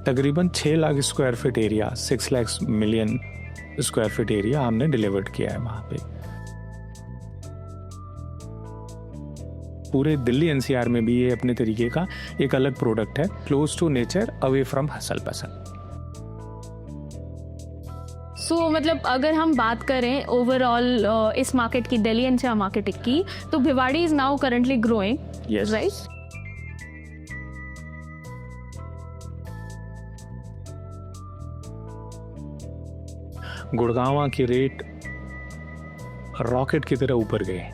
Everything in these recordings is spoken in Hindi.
तकरीबन 6 lakh square feet area, 6 lakh million square feet area हमने डिलीवर्ड किया है वहाँ पे। पूरे दिल्ली एनसीआर में भी ये अपने तरीके का एक अलग प्रोडक्ट है, close to nature, away from hustle bustle. So मतलब अगर हम बात करें ओवरऑल इस मार्केट की, दिल्ली एनसीआर मार्केट की, तो Bhiwadi is now currently growing, right? Gurgaon के रेट रॉकेट की तरह ऊपर गए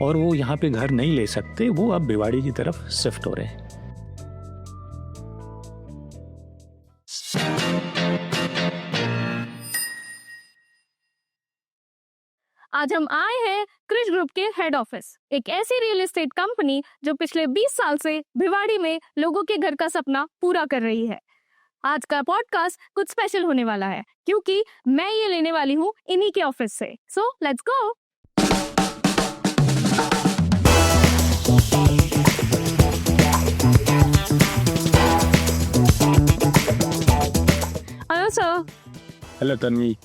और वो यहाँ पे घर नहीं ले सकते, वो अब भिवाड़ी की तरफ शिफ्ट हो रहे हैं। आज हम आए हैं क्रिश ग्रुप के हेड ऑफिस, एक ऐसी रियल एस्टेट कंपनी जो पिछले 20 साल से भिवाड़ी में लोगों के घर का सपना पूरा कर रही है। आज का पॉडकास्ट कुछ स्पेशल होने वाला है क्योंकि मैं ये लेने वाली हूँ इन्हीं के ऑफिस से। So let's go. Hello sir. Hello Tanvi.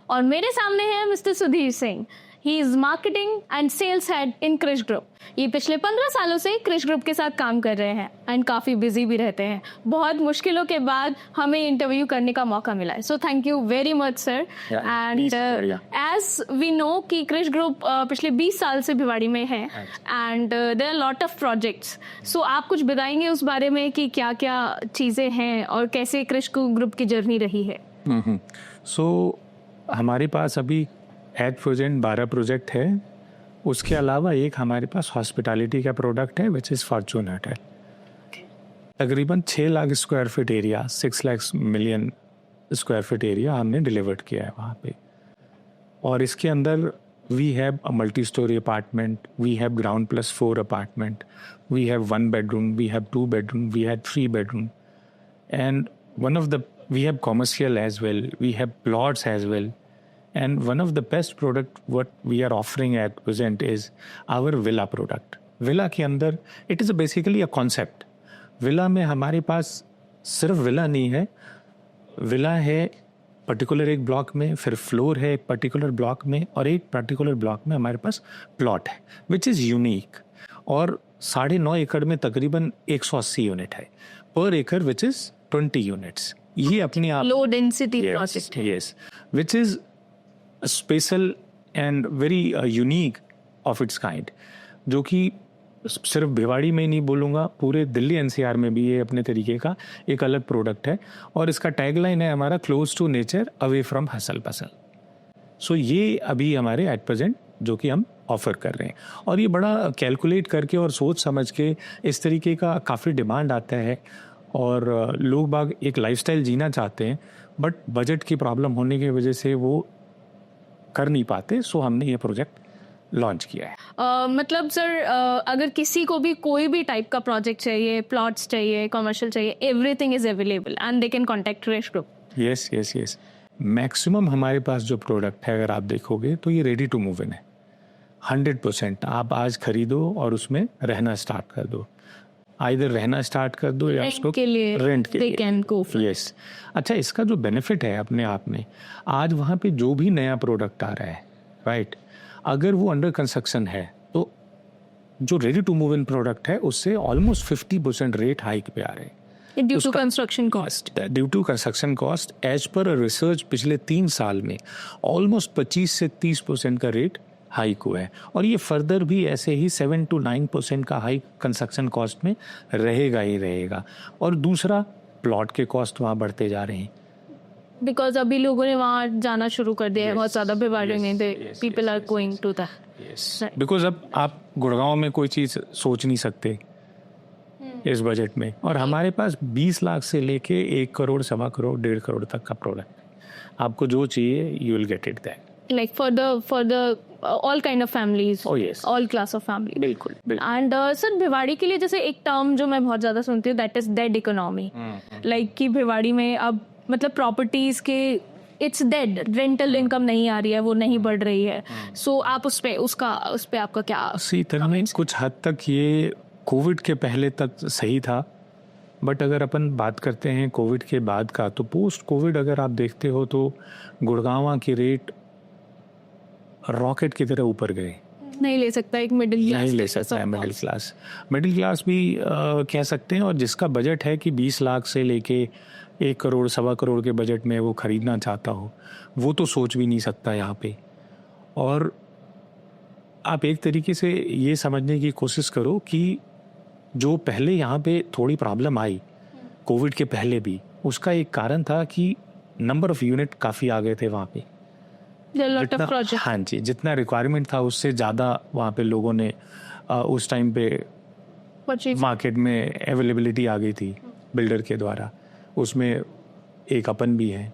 और मेरे सामने है mister Sudhir Singh. He is marketing and sales head in Krish group. ये पिछले 15 सालों से क्रिश ग्रुप के साथ काम कर रहे हैं एंड काफ़ी बिजी भी रहते हैं। बहुत मुश्किलों के बाद हमें इंटरव्यू करने का मौका मिला है, so thank you very much sir. And as we know कि क्रिश ग्रुप पिछले 20 साल से भिवाड़ी में है and there are lot of projects. So आप कुछ बताएंगे उस बारे में कि क्या क्या चीज़ें हैं और कैसे क्रिश ग्रुप की जर्नी रही है? सो हमारे पास अभी एट प्रेजेंट 12 प्रोजेक्ट है। उसके अलावा एक हमारे पास हॉस्पिटैलिटी का प्रोडक्ट है विच इज़ फॉर्चून होटल। तकरीबन 6 lakh square feet area, 6 lakh million square feet area हमने डिलीवर्ड किया है वहाँ पे। और इसके अंदर we have a multi storey apartment, we have ground +4 apartment, we have 1 bedroom, we have 2 bedroom, we have 3 bedroom, and one of the we have commercial as well, we have plots as well, and one of the best product what we are offering at present is our villa product. Villa के अंदर it is basically a concept. Villa में हमारे पास सिर्फ विला नहीं है, विला है पर्टिकुलर एक ब्लॉक में, फिर फ्लोर है एक पर्टिकुलर ब्लॉक में, और एक पर्टिकुलर ब्लॉक में हमारे पास प्लॉट है विच इज़ यूनिक। और 9.5 एकड़ में तकरीबन 180 यूनिट है पर एकड़ विच इज़ 20 यूनिट्स। ये अपने आप लो डेंसिटी प्रोजेक्ट है। Yes, which is special and very unique of its kind, जो कि सिर्फ भिवाड़ी में ही नहीं बोलूँगा, पूरे दिल्ली एनसीआर में भी ये अपने तरीके का एक अलग प्रोडक्ट है। और इसका टैगलाइन है हमारा close to nature, away from hustle bustle. So ये अभी हमारे एट प्रेजेंट जो कि हम ऑफ़र कर रहे हैं, और ये बड़ा कैलकुलेट करके और सोच समझ के इस तरीके का काफ़ी डिमांड आता है। और लोग बाग एक लाइफस्टाइल जीना चाहते हैं बट बजट की प्रॉब्लम होने की वजह से वो कर नहीं पाते। सो हमने ये प्रोजेक्ट लॉन्च किया है। मतलब सर अगर किसी को भी कोई भी टाइप का प्रोजेक्ट चाहिए, प्लॉट्स चाहिए, कमर्शियल चाहिए, everything is available and they can contact Krish group. Yes yes yes, maximum हमारे पास जो प्रोडक्ट है अगर आप देखोगे तो ये रेडी टू मूव इन है। 100% आप आज खरीदो और उसमें रहना स्टार्ट कर दो, आइदर रहना स्टार्ट कर दो या उसको रेंट के लिए। यस। अच्छा, इसका जो बेनिफिट है अपने आप में, आज वहाँ पे जो भी नया प्रोडक्ट आ रहा है, राइट, अगर वो अंडर कंस्ट्रक्शन है तो जो ready to move in product है उससे ऑलमोस्ट 50% रेट हाइक पे आ रहे हैं due to construction cost. Due to construction cost as per research पिछले 3 साल में ऑलमोस्ट 25 से 30% का रेट हाइक हुआ है, और ये फर्दर भी ऐसे ही 7 to 9% का हाइक कंस्ट्रक्शन कॉस्ट में रहेगा ही रहेगा। और दूसरा, प्लॉट के कॉस्ट वहाँ बढ़ते जा रहे हैं बिकॉज अभी लोगों ने वहाँ जाना शुरू कर दिया है बहुत ज़्यादा भिवाड़ी में, people are going to that. Because अब आप गुड़गांव में कोई चीज़ सोच नहीं सकते इस बजट में, और हमारे पास 20 लाख से लेके 1 करोड़, 1.25 करोड़, 1.5 करोड़ तक का प्रोडक्ट। आपको जो चाहिए you will get it that, like for the all kind of families. Oh yes, all class of family. बिल्कुल। And सर भिवाड़ी के लिए जैसे एक टर्म जो मैं बहुत ज़्यादा सुनती हूँ, that is dead economy. Like कि भिवाड़ी में अब मतलब प्रॉपर्टीज़ के इट्स डेड, रेंटल इनकम नहीं आ रही है, वो नहीं बढ़ रही है. सो आप उस पे आपका क्या? सी तरह में कुछ हद तक ये कोविड के पहले तक सही था, बट अगर अपन बात करते हैं कोविड के बाद का, तो पोस्ट कोविड अगर आप देखते हो तो गुड़गांव के रेट रॉकेट की तरह ऊपर गए. नहीं ले सकता एक मिडिल क्लास, नहीं ले सकता है मिडिल क्लास भी कह सकते हैं. और जिसका बजट है कि 20 लाख से लेके 1 करोड़ 1.25 करोड़ के बजट में वो ख़रीदना चाहता हो, वो तो सोच भी नहीं सकता यहाँ पे. और आप एक तरीके से ये समझने की कोशिश करो कि जो पहले यहाँ पे थोड़ी प्रॉब्लम आई कोविड के पहले भी, उसका एक कारण था कि नंबर ऑफ़ यूनिट काफ़ी आ गए थे वहाँ पे. हाँ जी, जितना रिक्वायरमेंट था उससे ज़्यादा वहाँ पे लोगों ने उस टाइम पे मार्केट में अवेलेबिलिटी आ गई थी बिल्डर के द्वारा. उसमें एक अपन भी है.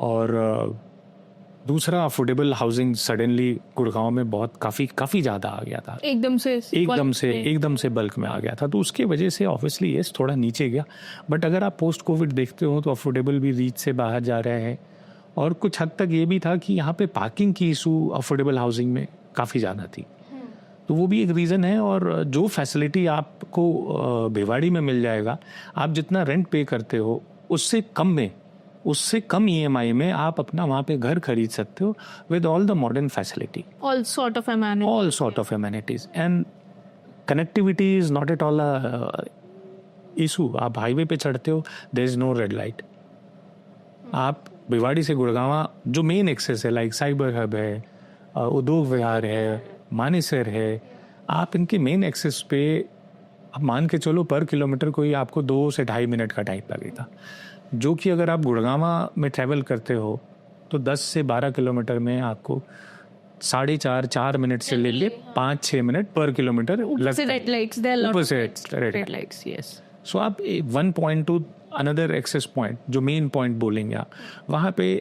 और दूसरा अफोर्डेबल हाउसिंग सडनली गुड़गांव में बहुत काफ़ी ज़्यादा आ गया था. एकदम से बल्क में आ गया था. तो उसके वजह से ऑब्वियसली ये थोड़ा नीचे गया. बट अगर आप पोस्ट कोविड देखते हो तो अफोर्डेबल भी रीच से बाहर जा रहे हैं. और कुछ हद तक ये भी था कि यहाँ पे पार्किंग की इशू अफोर्डेबल हाउसिंग में काफ़ी ज़्यादा थी. तो वो भी एक रीज़न है. और जो फैसिलिटी आपको भिवाड़ी में मिल जाएगा, आप जितना रेंट पे करते हो उससे कम EMI में आप अपना वहाँ पे घर खरीद सकते हो with all the modern facility, all sort of amenities. And connectivity is not at all issue. आप हाईवे पे चढ़ते हो, there is no red light. आप भिवाड़ी से गुड़गांव जो मेन एक्सेस है, लाइक साइबर हब है, उद्योग विहार है, मानेसर है, आप इनके मेन एक्सेस पे आप मान के चलो पर किलोमीटर कोई आपको 2 से 2.5 मिनट का टाइम लगेगा. जो कि अगर आप गुड़गांव में ट्रैवल करते हो तो 10 से 12 किलोमीटर में आपको 4.5 मिनट से लेके 5-6 मिनट पर किलोमीटर लगता है. सो आप 1 point to another access point, जो मेन पॉइंट बोलेंगे आप, वहाँ पे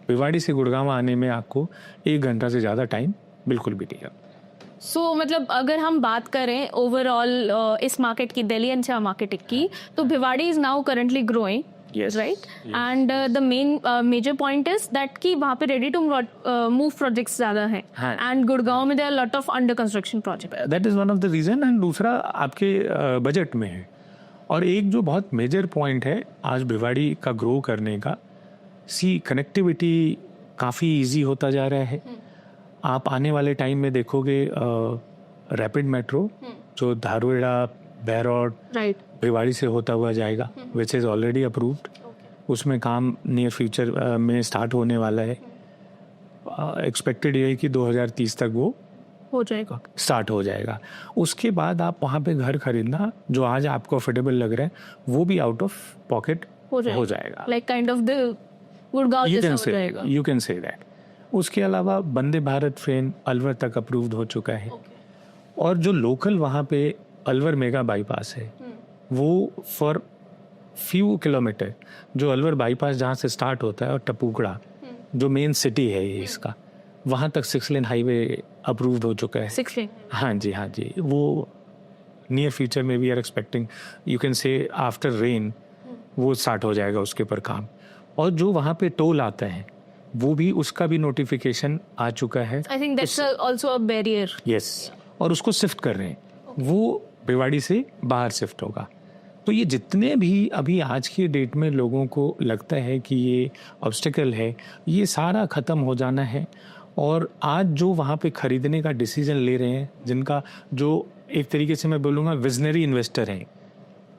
भिवाड़ी से गुड़गांव आने में आपको 1 घंटा से ज़्यादा टाइम बिल्कुल भी नहीं लगता. सो मतलब अगर हम बात करें ओवरऑल इस मार्केट की, दिल्ली एनसीआर मार्केट की, तो Bhiwadi is now currently growing, right? And the major point is that कि वहाँ पे रेडी टू मूव प्रोजेक्ट्स ज़्यादा हैं, एंड गुड़गांव में there are lot of under construction project. That is one of the reason. And दूसरा आपके बजट में है. और एक जो बहुत मेजर पॉइंट है आज भिवाड़ी का ग्रो करने का, कनेक्टिविटी काफ़ी इजी होता जा रहा है. आप आने वाले टाइम में देखोगे रैपिड मेट्रो जो धारवेड़ा, बैरोड, भिवाड़ी से होता हुआ जाएगा, विच इज़ ऑलरेडी अप्रूव्ड. उसमें काम नियर फ्यूचर में स्टार्ट होने वाला है. एक्सपेक्टेड ये है कि 2030 तक वो स्टार्ट हो जाएगा. उसके बाद आप वहाँ पे घर खरीदना जो आज आपको अफोर्डेबल लग रहा है वो भी आउट ऑफ पॉकेट हो जाएगा. Like kind of the Gurgaon जैसा हो जाएगा. You can say that. उसके अलावा वंदे भारत ट्रेन अलवर तक अप्रूव्ड हो चुका है. और जो लोकल वहाँ पे अलवर मेगा बाईपास है, वो फॉर फ्यू किलोमीटर, जो अलवर बाईपास जहाँ से स्टार्ट होता है और टपुकड़ा जो मेन सिटी है ये इसका, वहाँ तक 6 लेन हाईवे अप्रूव्ड हो चुका है. 6 लेन? हाँ जी. वो नियर फ्यूचर में we are expecting, you can say after rain वो स्टार्ट हो जाएगा उसके ऊपर काम. और जो वहाँ पे टोल आता है वो भी, उसका भी नोटिफिकेशन आ चुका है. I think that's also a barrier. Yes. और उसको शिफ्ट कर रहे हैं. वो भिवाड़ी से बाहर शिफ्ट होगा. तो ये जितने भी अभी आज की डेट में लोगों को लगता है कि ये ऑब्स्टिकल है, ये सारा ख़त्म हो जाना है. और आज जो वहाँ पे ख़रीदने का डिसीजन ले रहे हैं, जिनका जो एक तरीके से मैं बोलूँगा विजनरी इन्वेस्टर हैं,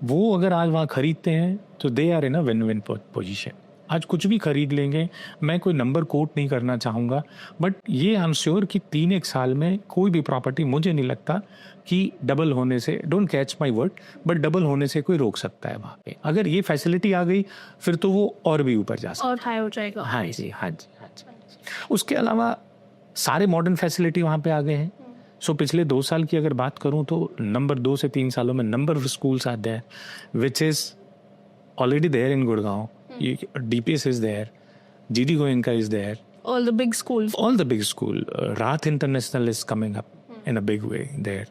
वो अगर आज वहाँ ख़रीदते हैं तो they are in a win win position. आज कुछ भी खरीद लेंगे. मैं कोई नंबर कोट नहीं करना चाहूँगा, बट ये आई एम श्योर कि 3-1 साल में कोई भी प्रॉपर्टी, मुझे नहीं लगता कि डबल होने से, don't catch my word, but double होने से कोई रोक सकता है वहाँ पे. अगर ये फैसिलिटी आ गई फिर तो वो और भी ऊपर जा सकता है, और हाई हो जाएगा. हाँ जी. उसके अलावा सारे मॉडर्न फैसिलिटी वहाँ पे आ गए हैं. सो पिछले 2 साल की अगर बात करूँ तो नंबर 2 से 3 सालों में number of schools are there which is already there in Gurgaon. DPS is there, GD Goenka is there. All the big schools. Rath International is coming up in a big way there.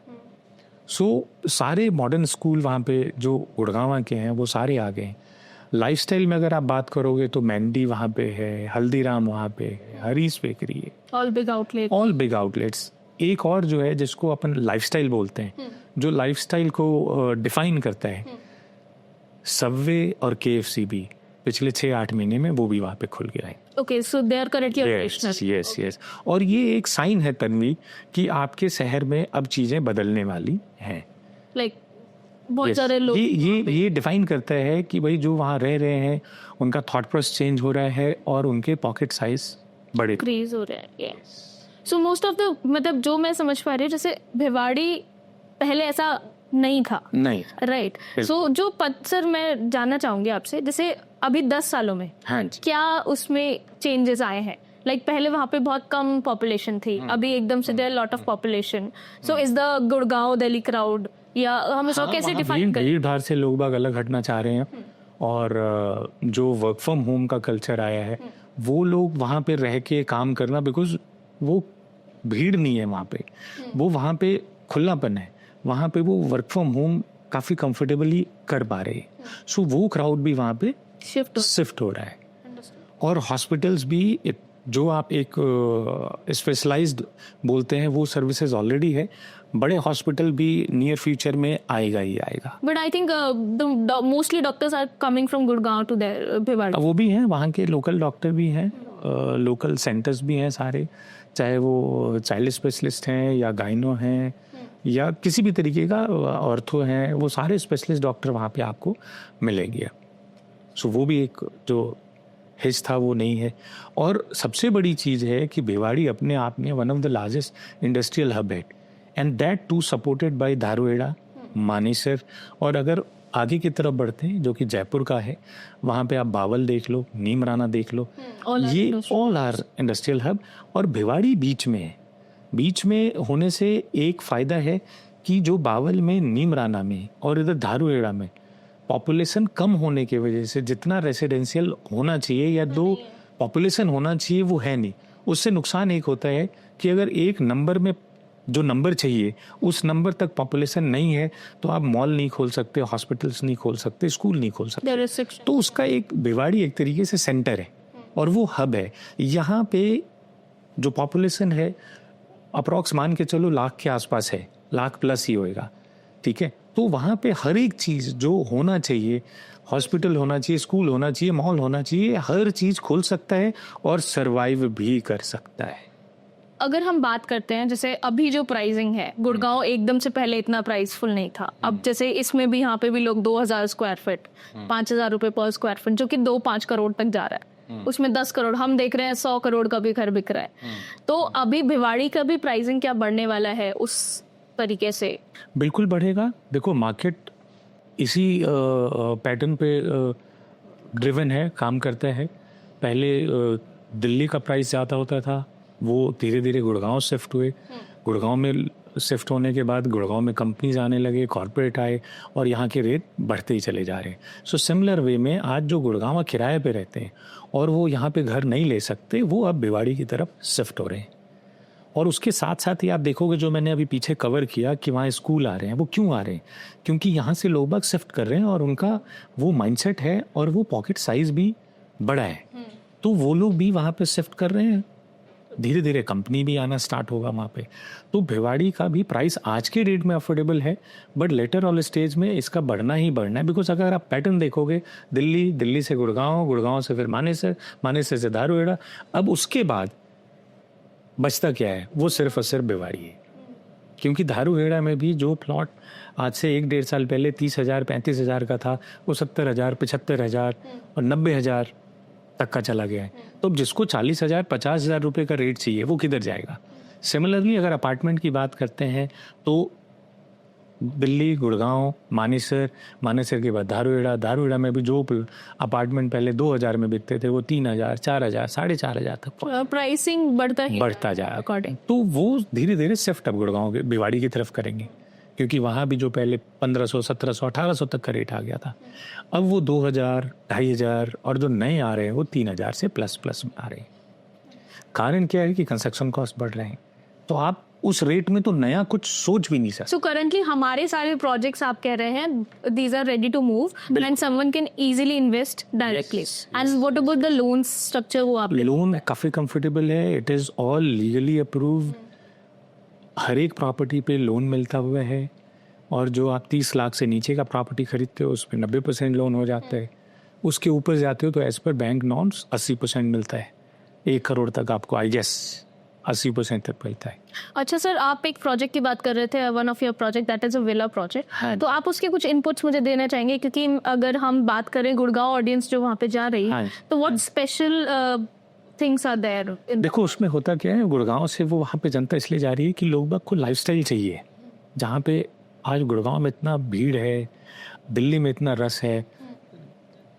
So सारे मॉडर्न स्कूल वहाँ पे जो गुड़गांव के हैं वो सारे आ गए. लाइफस्टाइल में अगर आप बात करोगे तो मैंडी वहाँ पे है, हल्दीराम वहाँ पे है, हरीश बेकरी है, all big outlet. All big outlets. एक और जो है जिसको अपन लाइफस्टाइल बोलते हैं, जो लाइफस्टाइल को डिफाइन करता है, सबवे और KFC भी पिछले 6-8 महीने में वो भी वहाँ पे खुल गया है। Okay, so they are correctly operational. Yes. और ये एक साइन है तन्वी कि आपके शहर में अब चीज़ें बदलने वाली हैं। लाइक बहुत Yes. सारे लोग ये डिफाइन करता है कि भाई जो वहाँ रह रहे हैं उनका थॉट प्रोसेस चेंज हो रहा है और उनके पॉकेट साइज बड़े इंक्रीज हो रहा है। सो मोस्ट ऑफ द, मतलब जो मैं समझ पा रही हूँ, जैसे भिवाड़ी पहले ऐसा नहीं था, नहीं। राइट। सो जो सर मैं जानना चाहूंगी आपसे, जैसे अभी 10 सालों में हाँ जी। क्या उसमें चेंजेस आए हैं? लाइक पहले वहाँ पे बहुत कम पॉपुलेशन थी, अभी एकदम से there lot of population. So is the Gurgaon Delhi crowd, या हम इसको कैसे डिफाइन करें? भीड़ भाड़ से लोग बाग अलग हटना चाह रहे हैं, और जो वर्क फ्रॉम होम का कल्चर आया है वो लोग वहाँ पे रह के काम करना, बिकॉज वो भीड़ नहीं है वहाँ पे, वो वहाँ पे खुलापन है, वहाँ पे वो वर्क फ्रॉम होम काफ़ी कंफर्टेबली कर पा रहे हैं। सो वो क्राउड भी वहाँ पे शिफ्ट हो रहा है। और हॉस्पिटल्स भी जो आप एक स्पेशलाइज्ड बोलते हैं वो सर्विसेज ऑलरेडी है, बड़े हॉस्पिटल भी नियर फ्यूचर में आएगा ही आएगा। But I think mostly doctors are coming from Gurgaon to there Bhiwadi. वो भी हैं, वहाँ के लोकल डॉक्टर भी हैं, लोकल सेंटर्स भी हैं सारे, चाहे वो चाइल्ड स्पेशलिस्ट हैं या गाइनो हैं या किसी भी तरीके का ऑर्थो हैं, वो सारे स्पेशलिस्ट डॉक्टर वहाँ पे आपको मिलेंगे। सो वो भी एक जो हिज था वो नहीं है। और सबसे बड़ी चीज़ है कि भिवाड़ी अपने आप में one of the largest industrial hub है, and that too supported by Dharuhera, Manesar. और अगर आगे की तरफ बढ़ते हैं जो कि जयपुर का है, वहाँ पे आप बावल देख लो, नीमराना देख लो, ये ऑल आर इंडस्ट्रियल हब। और भिवाड़ी बीच में है, बीच में होने से एक फ़ायदा है कि जो बावल में, नीमराना में और इधर धारूहेड़ा में पॉपुलेशन कम होने की वजह से जितना रेसिडेंशियल होना चाहिए या दो पॉपुलेशन होना चाहिए वो है नहीं। उससे नुकसान एक होता है कि अगर एक नंबर में जो नंबर चाहिए उस नंबर तक पॉपुलेशन नहीं है तो आप मॉल नहीं खोल सकते, हॉस्पिटल्स नहीं खोल सकते, स्कूल नहीं खोल सकते। तो उसका एक भिवाड़ी एक तरीके से सेंटर है और वो हब है। यहाँ पे जो पॉपुलेशन है अप्रॉक्स मान के चलो लाख के आसपास है, लाख प्लस ही होएगा, ठीक है। तो वहाँ पे हर एक चीज़ जो होना चाहिए, हॉस्पिटल होना चाहिए, स्कूल होना चाहिए, मॉल होना चाहिए, हर चीज़ खोल सकता है और सरवाइव भी कर सकता है। अगर हम बात करते हैं जैसे अभी जो प्राइसिंग है, गुड़गांव एकदम से पहले इतना प्राइसफुल नहीं था, अब जैसे इसमें भी यहाँ पे भी लोग 2000 स्क्वायर फीट 5000 रुपए पर स्क्वायर फीट, जो कि 2-5 करोड़ तक जा रहा है, उसमें 10 करोड़ हम देख रहे हैं, 100 करोड़ का भी घर बिक रहा है। तो अभी भिवाड़ी का भी प्राइसिंग क्या बढ़ने वाला है उस तरीके से? बिल्कुल बढ़ेगा। देखो मार्केट इसी पैटर्न पे ड्रिवन है, काम करता है। पहले दिल्ली का प्राइस ज़्यादा होता था, वो धीरे धीरे गुड़गांव शिफ्ट हुए, गुड़गांव में शिफ्ट होने के बाद गुड़गांव में कंपनीज आने लगे, कॉर्पोरेट आए और यहाँ के रेट बढ़ते ही चले जा रहे हैं। सो सिमिलर वे में आज जो गुड़गांव किराए पे रहते हैं और वो यहाँ पे घर नहीं ले सकते, वो अब भिवाड़ी की तरफ शिफ्ट हो रहे हैं। और उसके साथ साथ ही आप देखोगे जो मैंने अभी पीछे कवर किया कि वहाँ स्कूल आ रहे हैं, वो क्यों आ रहे हैं? क्योंकि यहाँ से लोग बाग शिफ्ट कर रहे हैं और उनका वो माइंडसेट है और वो पॉकेट साइज भी बड़ा है, तो वो लोग भी वहाँ पे शिफ्ट कर रहे हैं। धीरे धीरे कंपनी भी आना स्टार्ट होगा वहाँ पे। तो भिवाड़ी का भी प्राइस आज के डेट में अफोर्डेबल है, बट लेटर ऑल स्टेज में इसका बढ़ना ही बढ़ना है। बिकॉज अगर आप पैटर्न देखोगे, दिल्ली, दिल्ली से गुड़गांव, गुड़गांव से फिर मानेसर, मानेसर से धारूहेड़ा, अब उसके बाद बचता क्या है? वो सिर्फ और सिर्फ भिवाड़ी है। क्योंकि धारूहेड़ा में भी जो प्लॉट आज से 1-1.5 साल पहले 30,000 35,000 का था, वो 70,000 75,000 और 90,000 तक का चला गया है। तो अब जिसको 40,000 50,000 रुपये का रेट चाहिए वो किधर जाएगा? सिमिलरली अगर अपार्टमेंट की बात करते हैं तो दिल्ली, गुड़गांव, मानेसर, मानेसर के बाद धारूहेड़ा, धारूहेड़ा में भी जो अपार्टमेंट पहले 2,000 में बिकते थे वो 3,000 4,000 4,500 तक प्राइसिंग बढ़ता जाए अकॉर्डिंग। तो वो धीरे धीरे शिफ्ट अब गुड़गांव के भिवाड़ी की तरफ करेंगे, क्योंकि वहाँ भी जो पहले 1500 1700 1800 तक का रेट आ गया था, अब वो 2,000 2,500 और जो नए आ रहे हैं वो 3,000 से प्लस में आ रहे हैं। कारण क्या है कि कंस्ट्रक्शन कॉस्ट बढ़ रहे हैं। तो आप उस रेट में तो नया कुछ सोच भी नहीं सकते। सो करंटली हमारे सारे प्रोजेक्ट्स आप कह रहे हैं these are ready to move and someone can easily invest directly. And what about the loan structure? वो आप लोन काफ़ी कंफर्टेबल है, it is all legally approved, हर एक प्रॉपर्टी पे लोन मिलता हुआ है, और जो आप 30 लाख से नीचे का प्रॉपर्टी खरीदते हो उस पर 90% लोन हो जाता है, उसके ऊपर जाते हो तो एज पर बैंक नॉर्म्स 80% मिलता है, 1 करोड़ तक आपको आई गेस 80% तक मिलता है। अच्छा सर, आप एक प्रोजेक्ट की बात कर रहे थे, one of your project that is a villa project, तो आप उसके कुछ इनपुट्स मुझे देना चाहेंगे? क्योंकि अगर हम बात करें गुड़गांव ऑडियंस जो वहाँ पे जा रही है, तो what special things are there? देखो उसमें होता क्या है, गुड़गांव से वो वहाँ पे जनता इसलिए जा रही है कि लोग बाग को लाइफस्टाइल चाहिए, जहाँ पे आज गुड़गांव में इतना भीड़ है, दिल्ली में इतना रस है।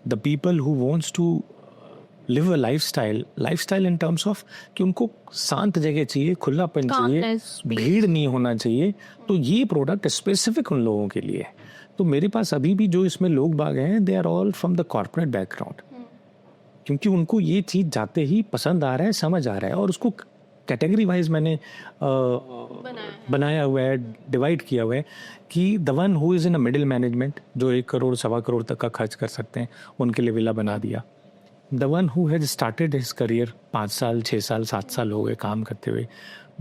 The people who wants to live a lifestyle in terms of कि उनको शांत जगह चाहिए, खुलापन चाहिए, भीड़ नहीं होना चाहिए, तो ये प्रोडक्ट स्पेसिफिक उन लोगों के लिए है। तो मेरे पास अभी भी जो इसमें लोग बाग हैं, they are all from the corporate background, क्योंकि उनको ये चीज़ जाते ही पसंद आ रहा है, समझ आ रहा है, और उसको कैटेगरी वाइज मैंने बनाया हुआ है, डिवाइड किया हुआ है कि the one who is in a middle management, जो 1 करोड़ 1.25 करोड़ तक का खर्च कर सकते हैं, उनके लिए विला बना दिया। The one who has started his career, 5 साल 6 साल 7 साल हो गए काम करते हुए,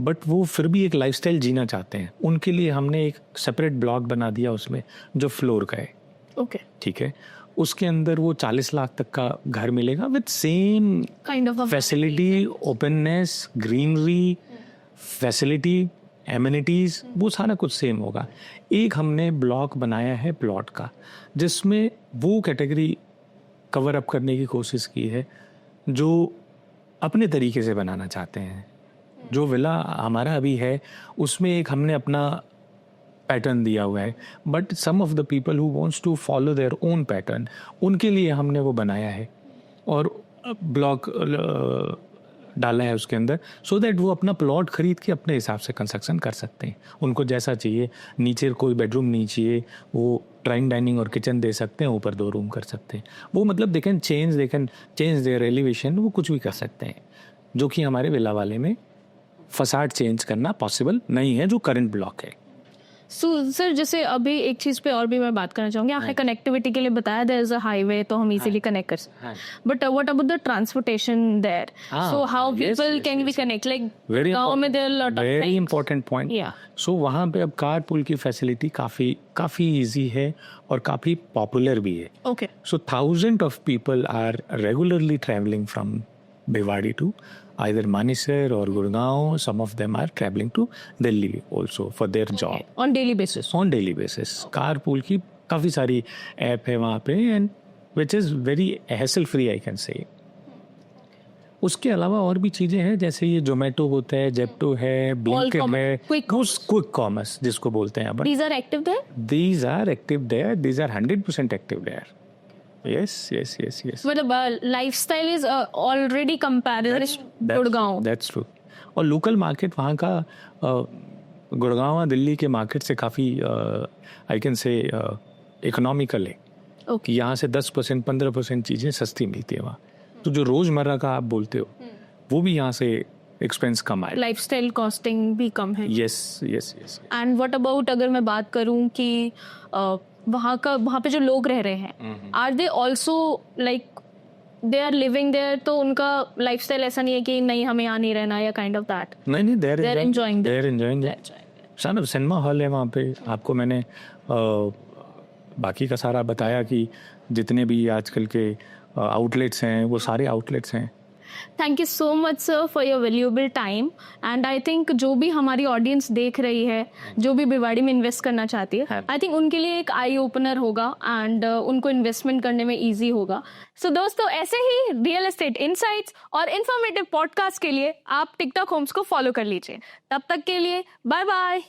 बट वो फिर भी एक लाइफस्टाइल जीना चाहते हैं, उनके लिए हमने एक सेपरेट ब्लॉक बना दिया उसमें, जो फ्लोर का है। ओके, ठीक है, उसके अंदर वो 40 लाख तक का घर मिलेगा with same kind of facility, openness, greenery, facility, amenities, वो सारा कुछ सेम होगा। एक हमने ब्लॉक बनाया है प्लॉट का, जिसमें वो कैटेगरी कवर अप करने की कोशिश की है जो अपने तरीके से बनाना चाहते हैं। जो विला हमारा अभी है उसमें एक हमने अपना पैटर्न दिया हुआ है, but some of the people who wants to follow their own pattern, उनके लिए हमने वो बनाया है और ब्लॉक डाला है उसके अंदर, सो दैट वो अपना प्लॉट खरीद के अपने हिसाब से कंस्ट्रक्शन कर सकते हैं। उनको जैसा चाहिए, नीचे कोई बेडरूम नहीं चाहिए, वो ड्राइंग डाइनिंग और किचन दे सकते हैं, ऊपर 2 रूम कर सकते हैं। वो मतलब they can change their elevation, वो कुछ भी कर सकते हैं, जो कि हमारे विला वाले में फसाड चेंज करना पॉसिबल नहीं है, जो करंट ब्लॉक है। सर जैसे अभी एक चीज़ पे और भी मैं बात करना चाहूँगी, आपने कनेक्टिविटी के लिए बताया देयर इज अ हाईवे, तो हम इजीली कनेक्ट कर सकते हैं, but what about the transportation there? So how people can we connect, like गांव में there lot of very important point. So वहाँ पे अब कार पूल की फैसिलिटी काफ़ी ईजी है और काफ़ी पॉपुलर भी है। Okay, so thousand of people are regularly travelling from Bhiwadi to either Manesar or Gurgaon. Some of them are traveling to Delhi also for their job. On daily basis? On daily basis. Carpool की काफ़ी सारी ऐप है वहाँ पे, and which is very hassle free I can say. उसके अलावा और भी चीज़ें हैं, जैसे ये जोमेटो होता है, जेप्टो है, ब्लिंकिट है, क्विक कॉमर्स जिसको बोलते हैं। These are active there? These are active there. These are 100% active there. Yes. मतलब lifestyle is already comparable Gurgaon. That's true. और लोकल मार्केट वहाँ का गुड़गांव दिल्ली के मार्केट से काफ़ी आई कैन से इकोनॉमिकल है। ओके, यहाँ से 10% 15% चीज़ें सस्ती मिलती है वहाँ। तो जो रोज़मर्रा का आप बोलते हो वो भी यहाँ से एक्सपेंस कम आए, लाइफस्टाइल कॉस्टिंग भी कम है। यस। एंड व्हाट अबाउट, अगर मैं बात करूँ कि वहाँ पे जो लोग रह रहे हैं, are they also like they are living there, तो उनका लाइफस्टाइल ऐसा नहीं है कि नहीं हमें यहाँ नहीं रहना या काइंड ऑफ दैट? नहीं, they are enjoying sun cinema hall है वहाँ पे। आपको मैंने बाकी का सारा बताया कि जितने भी आजकल के आउटलेट्स हैं वो सारे आउटलेट्स हैं। Thank you so much sir for your valuable time, and I think जो भी हमारी ऑडियंस देख रही है, जो भी भिवाड़ी में इन्वेस्ट करना चाहती है, आई थिंक उनके लिए एक आई ओपनर होगा एंड उनको इन्वेस्टमेंट करने में इजी होगा। सो दोस्तों, ऐसे ही रियल एस्टेट इनसाइट्स और इन्फॉर्मेटिव पॉडकास्ट के लिए आप टिकटॉक होम्स को फॉलो कर लीजिए। तब तक के लिए बाय बाय।